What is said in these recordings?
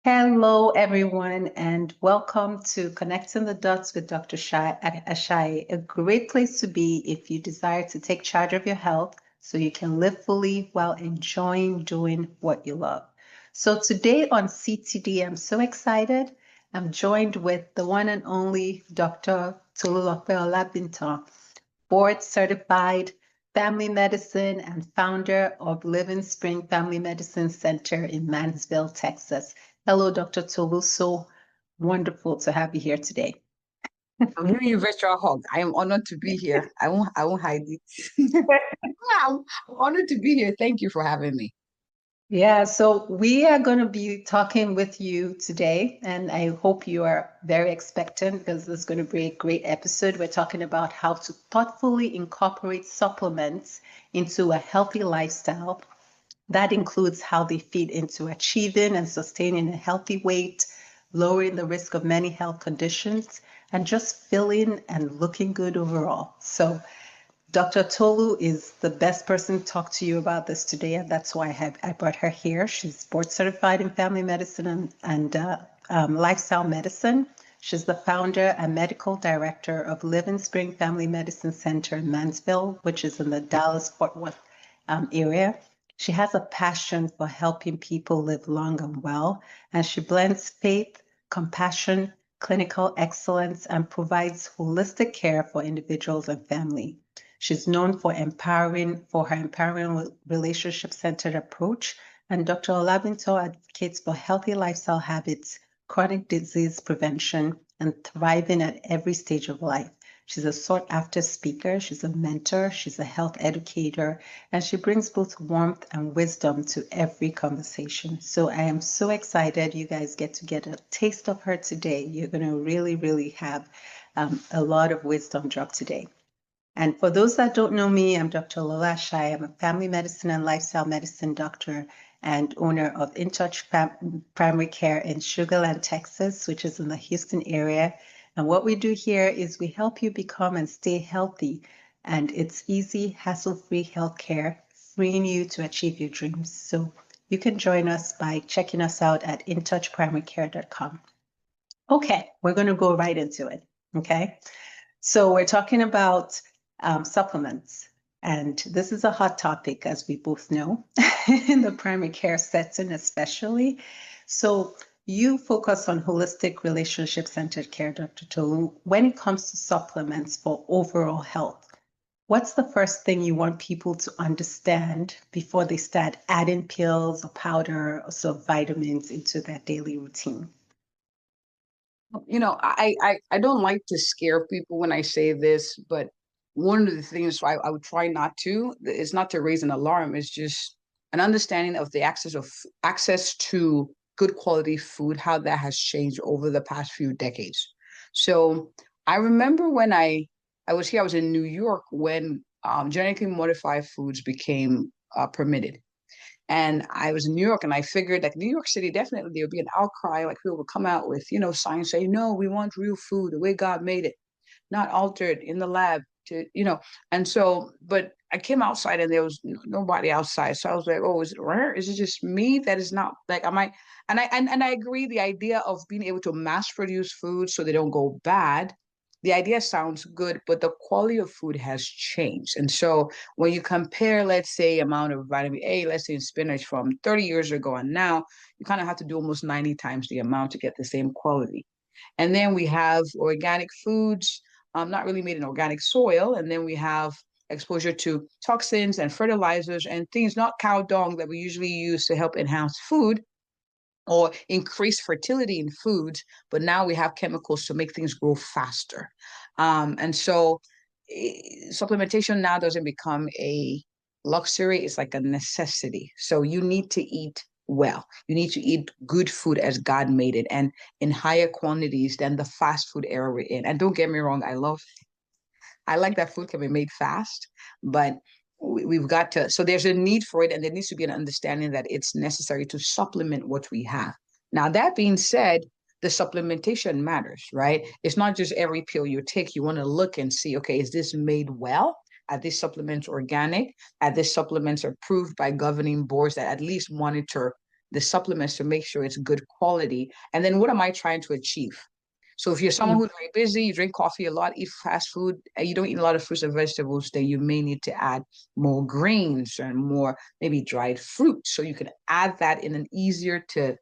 Hello, everyone, and welcome to Connecting the Dots with Dr. Ashaye, a great place to be if you desire to take charge of your health so you can live fully while enjoying doing what you love. So, today on CTD, I'm so excited. I'm joined with the one and only Dr. Tolulope Olabintan, board certified family medicine and founder of Livingspring Family Medicine Center in Mansfield, Texas. Hello, Dr. Tolu. So wonderful to have you here today. I'm giving you a virtual hug. I am honored to be here. I won't hide it. I'm honored to be here. Thank you for having me. Yeah, so we are going to be talking with you today, and I hope you are very expectant because this is going to be a great episode. We're talking about how to thoughtfully incorporate supplements into a healthy lifestyle. That includes how they feed into achieving and sustaining a healthy weight, lowering the risk of many health conditions, and just feeling and looking good overall. So Dr. Tolu is the best person to talk to you about this today, and that's why I brought her here. She's board certified in family medicine and lifestyle medicine. She's the founder and medical director of Livingspring Family Medicine Center in Mansfield, which is in the Dallas-Fort Worth area. She has a passion for helping people live long and well, and she blends faith, compassion, clinical excellence, and provides holistic care for individuals and family. She's known for her empowering relationship-centered approach, and Dr. Olabinto advocates for healthy lifestyle habits, chronic disease prevention, and thriving at every stage of life. She's a sought-after speaker, she's a mentor, she's a health educator, and she brings both warmth and wisdom to every conversation. So I am so excited you guys get a taste of her today. You're going to really, really have a lot of wisdom drop today. And for those that don't know me, I'm Dr. Lola Ashaye. I'm a family medicine and lifestyle medicine doctor and owner of In Touch Primary Care in Sugar Land, Texas, which is in the Houston area. And what we do here is we help you become and stay healthy. And it's easy, hassle-free healthcare, freeing you to achieve your dreams. So you can join us by checking us out at intouchprimarycare.com. Okay, we're going to go right into it. Okay. So we're talking about supplements. And this is a hot topic, as we both know, in the primary care setting, especially. So you focus on holistic relationship-centered care, Dr. Tolu. When it comes to supplements for overall health, what's the first thing you want people to understand before they start adding pills or powder or so vitamins into their daily routine? I don't like to scare people when I say this, but one of the things I would try not to is not to raise an alarm. It's just an understanding of the access to good quality food, how that has changed over the past few decades. So I remember when I was here, I was in New York when genetically modified foods became permitted. And I was in New York and I figured like New York City, definitely there would be an outcry, like people would come out with, signs say, no, we want real food, the way God made it, not altered in the lab and so, but I came outside and there was nobody outside. So I was like, oh, is it rare? Is it just me that is not like, am I, and I agree the idea of being able to mass produce food so they don't go bad. The idea sounds good, but the quality of food has changed. And so when you compare, let's say, amount of vitamin A, let's say in spinach from 30 years ago and now, you kind of have to do almost 90 times the amount to get the same quality. And then we have organic foods, not really made in organic soil. And then we have exposure to toxins and fertilizers and things, not cow dung that we usually use to help enhance food or increase fertility in foods, but now we have chemicals to make things grow faster. And so supplementation now doesn't become a luxury, it's like a necessity. So you need to eat well. You need to eat good food as God made it and in higher quantities than the fast food era we're in. And don't get me wrong, I like that food can be made fast, but we've got to, so there's a need for it, and there needs to be an understanding that it's necessary to supplement what we have. Now, that being said, the supplementation matters, right? It's not just every pill you take. You want to look and see, okay, is this made well? Are these supplements organic? Are these supplements approved by governing boards that at least monitor the supplements to make sure it's good quality. And then what am I trying to achieve? So if you're someone who's very busy, you drink coffee a lot, eat fast food, and you don't eat a lot of fruits and vegetables, then you may need to add more greens and more maybe dried fruit. So you can add that in an easier to,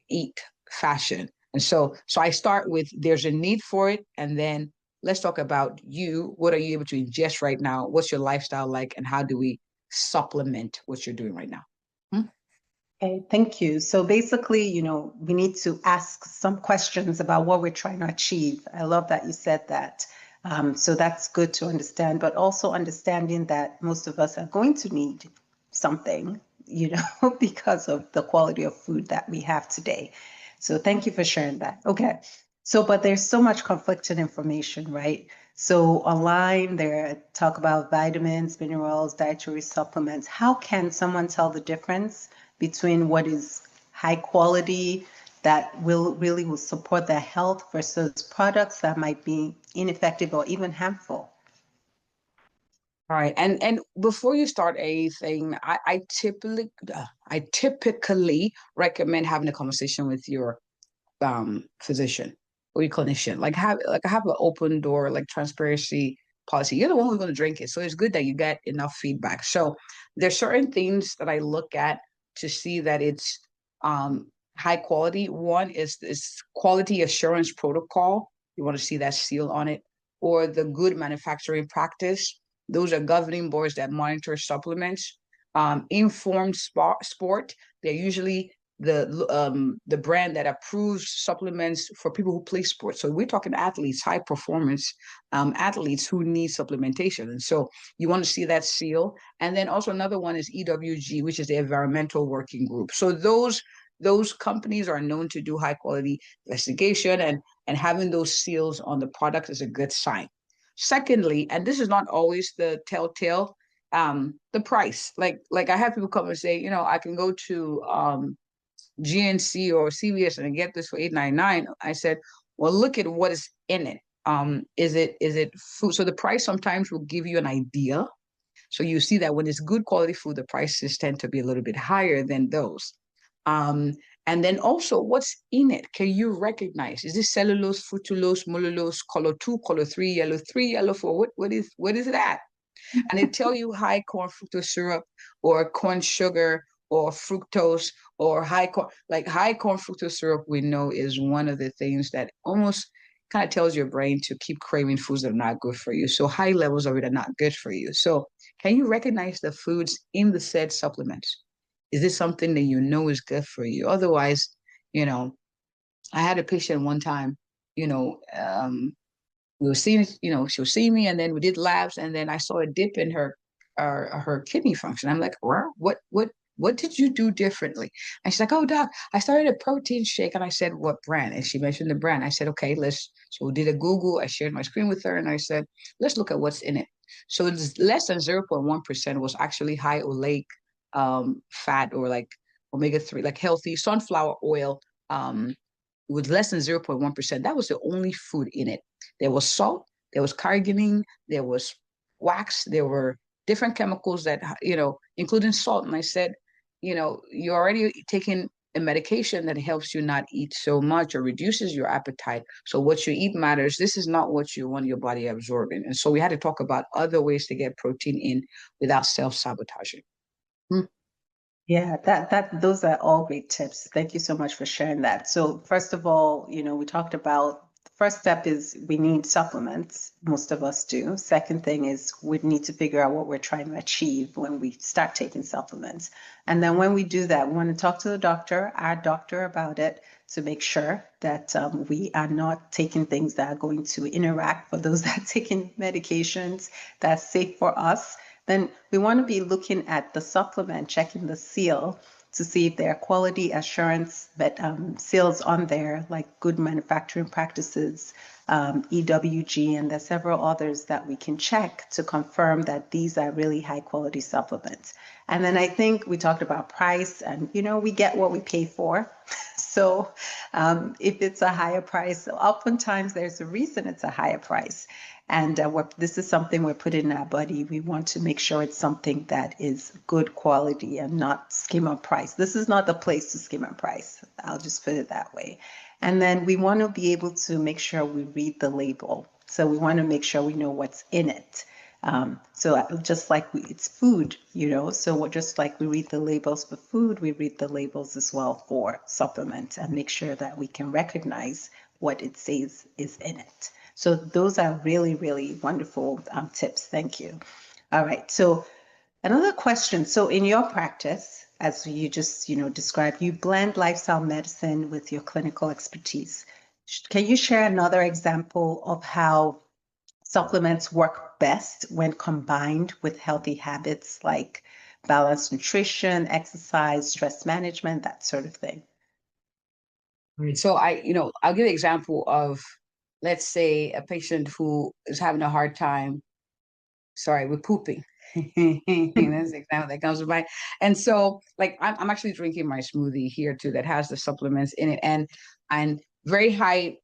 eat fashion. And so I start with there's a need for it. And then let's talk about you. What are you able to ingest right now? What's your lifestyle like? And how do we supplement what you're doing right now? Hmm? Okay, thank you. So basically, we need to ask some questions about what we're trying to achieve. I love that you said that. So that's good to understand, but also understanding that most of us are going to need something, because of the quality of food that we have today. So thank you for sharing that. Okay. So, but there's so much conflicting information, right? So online, there talk about vitamins, minerals, dietary supplements. How can someone tell the difference between what is high quality that will support their health versus products that might be ineffective or even harmful? All right. And before you start anything, I typically recommend having a conversation with your physician or your clinician. Like have an open door, like transparency policy. You're the one who's going to drink it. So it's good that you get enough feedback. So there's certain things that I look at to see that it's high quality. One is quality assurance protocol. You want to see that seal on it, or the good manufacturing practice. Those are governing boards that monitor supplements. Informed sport, they're usually the brand that approves supplements for people who play sports. So we're talking athletes, high performance athletes who need supplementation. And so you want to see that seal. And then also another one is EWG, which is the Environmental Working Group. So those companies are known to do high quality investigation, and having those seals on the product is a good sign. Secondly, and this is not always the telltale, the price. Like I have people come and say, I can go to GNC or CVS and get this for $8.99. I said, well, look at what is in it. Is it food? So the price sometimes will give you an idea. So you see that when it's good quality food, the prices tend to be a little bit higher than those. Um, and then also what's in it? Can you recognize? Is this cellulose, fructose, maltose, color 2, color 3, yellow 4? What is that? And it tell you high corn fructose syrup or corn sugar or fructose or high corn fructose syrup. We know is one of the things that almost kind of tells your brain to keep craving foods that are not good for you. So high levels of it are not good for you. So can you recognize the foods in the said supplements? Is this something that you know is good for you? Otherwise, I had a patient one time, you know, we were seeing, she was seeing me, and then we did labs, and then I saw a dip in her kidney function. I'm like, well, what did you do differently? And she's like, oh, doc, I started a protein shake. And I said, what brand? And she mentioned the brand. I said, okay, so we did a Google. I shared my screen with her, and I said, let's look at what's in it. So it's less than 0.1% was actually high oleic fat, or like omega-3, like healthy sunflower oil, with less than 0.1%. That was the only food in it. There was salt, there was carrageenan, there was wax, there were different chemicals that, including salt. And I said, you're already taking a medication that helps you not eat so much or reduces your appetite. So what you eat matters. This is not what you want your body absorbing. And so we had to talk about other ways to get protein in without self-sabotaging. Yeah, those are all great tips. Thank you so much for sharing that. So first of all, we talked about the first step is we need supplements. Most of us do. Second thing is we need to figure out what we're trying to achieve when we start taking supplements. And then when we do that, we want to talk to our doctor about it, to make sure that we are not taking things that are going to interact, for those that are taking medications, that's safe for us. Then we want to be looking at the supplement, checking the seal to see if there are quality assurance seals on there, like good manufacturing practices, EWG, and there's several others that we can check to confirm that these are really high quality supplements. And then I think we talked about price, and we get what we pay for. So if it's a higher price, oftentimes there's a reason it's a higher price. And this is something we're putting in our body. We want to make sure it's something that is good quality and not skim on price. This is not the place to skim on price. I'll just put it that way. And then we want to be able to make sure we read the label. So we want to make sure we know what's in it. So just like it's food, so just like we read the labels for food, we read the labels as well for supplements and make sure that we can recognize what it says is in it. So those are really, really wonderful tips. Thank you. All right. So another question. So in your practice, as you just, described, you blend lifestyle medicine with your clinical expertise. Can you share another example of how supplements work best when combined with healthy habits like balanced nutrition, exercise, stress management, that sort of thing? Right. So I'll give an example of, let's say, a patient who is having a hard time, sorry, with pooping. That's the example that comes to mind. And so, like, I'm actually drinking my smoothie here too that has the supplements in it, and very high,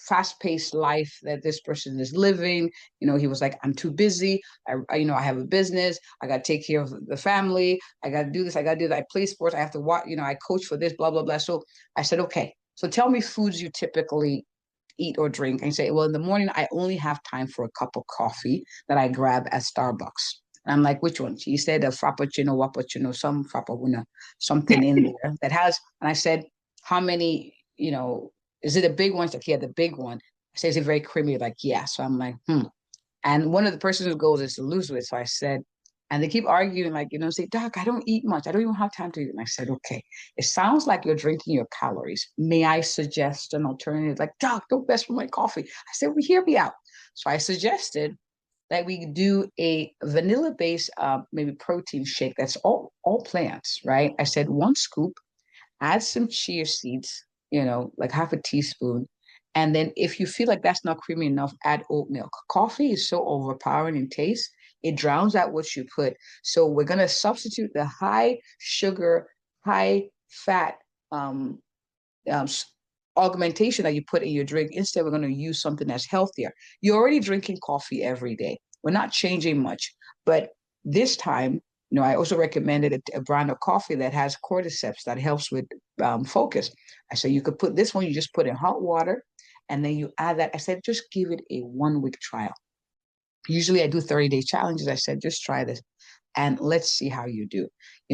fast-paced life that this person is living. He was like, I'm too busy. I have a business. I got to take care of the family. I got to do this. I got to do that. I play sports. I have to watch. I coach for this. Blah blah blah. So I said, okay. So tell me foods you typically eat or drink. And say, well, in the morning, I only have time for a cup of coffee that I grab at Starbucks. And I'm like, which one? She said a frappuccino, wapuccino, some frappuccino, something in there that has, and I said, how many, is it a big one? She's like, yeah, the big one. I said, is it very creamy? Like, yeah. So I'm like, And one of the persons who goes is to lose weight. So I said, and they keep arguing, like, say, Doc, I don't eat much. I don't even have time to eat. And I said, okay, it sounds like you're drinking your calories. May I suggest an alternative? Like, Doc, don't mess with my coffee. I said, well, hear me out. So I suggested that we do a vanilla-based, maybe protein shake that's all plants, right? I said 1 scoop, add some chia seeds, like half a teaspoon. And then if you feel like that's not creamy enough, add oat milk. Coffee is so overpowering in taste, it drowns out what you put. So we're going to substitute the high sugar, high fat um, augmentation that you put in your drink. Instead, we're going to use something that's healthier. You're already drinking coffee every day. We're not changing much. But this time, I also recommended a brand of coffee that has cordyceps that helps with focus. I said, you could put this one, you just put in hot water, and then you add that. I said, just give it a 1 week trial. Usually I do 30-day challenges. I said, just try this and let's see how you do.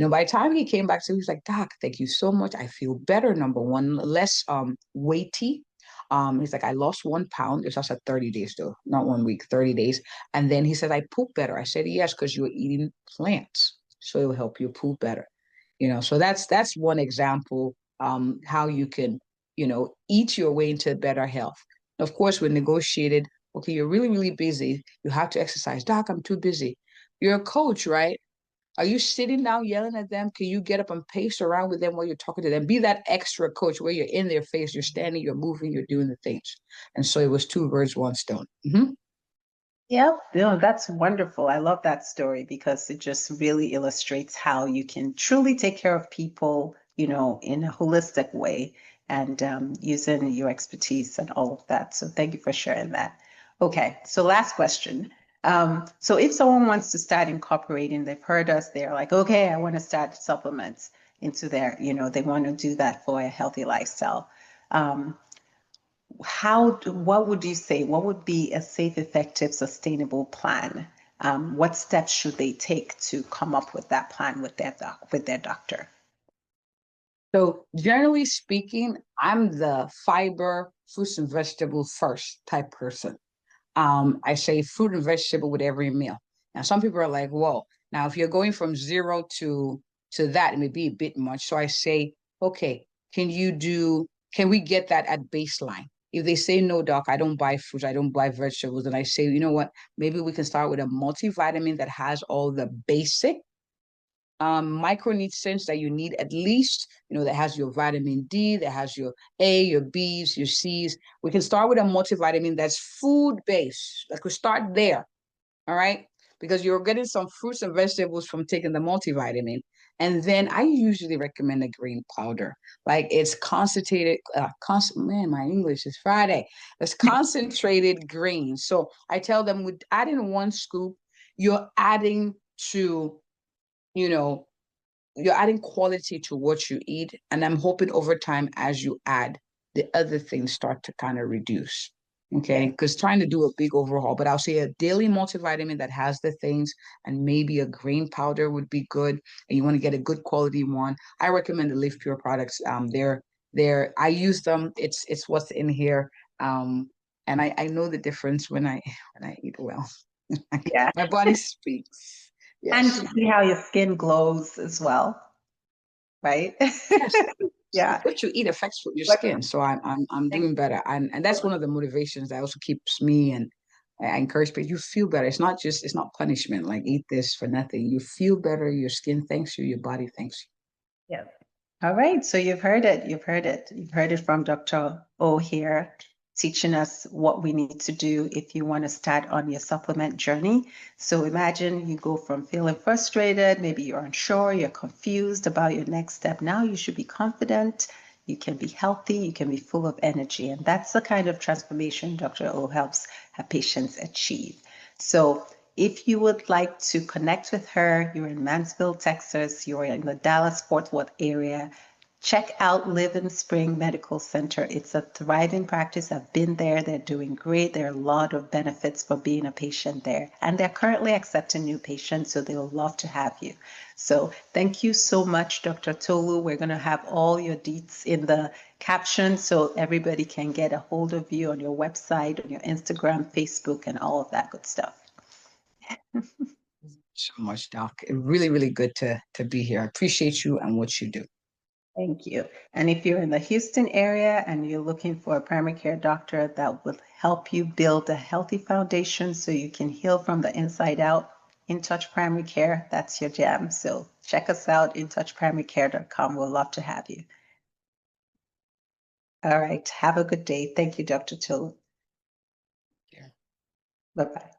By the time he came back to me, he was like, Doc, thank you so much. I feel better, number one, less weighty. He's like, I lost 1 pound. It's also 30 days though, not 1 week, 30 days. And then he said, I poop better. I said, yes, because you're eating plants. So it will help you poop better. So that's one example, how you can, eat your way into better health. Of course, we negotiated, okay, you're really, really busy. You have to exercise. Doc, I'm too busy. You're a coach, right? Are you sitting down yelling at them? Can you get up and pace around with them while you're talking to them? Be that extra coach where you're in their face, you're standing, you're moving, you're doing the things. And so it was 2 birds, 1 stone. Mm-hmm. Yeah, no, that's wonderful. I love that story because it just really illustrates how you can truly take care of people, in a holistic way and using your expertise and all of that. So thank you for sharing that. Okay, so last question. So if someone wants to start incorporating, they've heard us, they're like, okay, I want to start supplements into their, they want to do that for a healthy lifestyle. Um, what would you say? What would be a safe, effective, sustainable plan? What steps should they take to come up with that plan with their doctor? So generally speaking, I'm the fiber, fruits and vegetables first type person. I say fruit and vegetable with every meal. Now, some people are like, whoa. Now, if you're going from zero to that, it may be a bit much. So I say, okay, can we get that at baseline? If they say, no, doc, I don't buy fruits, I don't buy vegetables, then I say, you know what, maybe we can start with a multivitamin that has all the basic micronutrients that you need, at least, that has your vitamin D, that has your A, your B's, your C's. We can start with a multivitamin that's food based. Like we start there. All right. because you're getting some fruits and vegetables from taking the multivitamin. And then I usually recommend a green powder. Like it's concentrated, man, my English is Friday. It's concentrated green. So I tell them with adding 1 scoop, you're adding to, you know, you're adding quality to what you eat. And I'm hoping over time, as you add, the other things start to kind of reduce. Okay. Because trying to do a big overhaul, but I'll say a daily multivitamin that has the things, and maybe a green powder would be good. And you want to get a good quality one. I recommend the Live Pure products. I use them. It's what's in here. And I know the difference when I eat well. Yeah. My body speaks. And Yes. to see how your skin glows as well, right? Yes. Yeah. What you eat affects your But skin. So I'm doing better. And that's one of the motivations that also keeps me, and I encourage people, you feel better. It's not punishment, like eat this for nothing. You feel better, your skin thanks you, your body thanks you. yeah. All right. So you've heard it. You've heard it. You've heard it from Dr. O here, teaching us what we need to do if you want to start on your supplement journey. So imagine you go from feeling frustrated, maybe you're unsure, you're confused about your next step. Now you should be confident, you can be healthy, you can be full of energy. And that's the kind of transformation Dr. O helps her patients achieve. So if you would like to connect with her, you're in Mansfield, Texas, you're in the Dallas-Fort Worth area, check out Livingspring Medical Center. It's a thriving practice. I've been there. They're doing great. There are a lot of benefits for being a patient there. And they're currently accepting new patients, so they'll love to have you. So thank you so much, Dr. Tolu. We're going to have all your deets in the caption so everybody can get a hold of you on your website, on your Instagram, Facebook, and all of that good stuff. So much, Doc. Really, really good to be here. I appreciate you and what you do. Thank you. And if you're in the Houston area and you're looking for a primary care doctor that will help you build a healthy foundation so you can heal from the inside out, In Touch Primary Care, that's your jam. So check us out, intouchprimarycare.com. We'll love to have you. All right. Have a good day. Thank you, Dr. Tolu. Yeah. Bye-bye.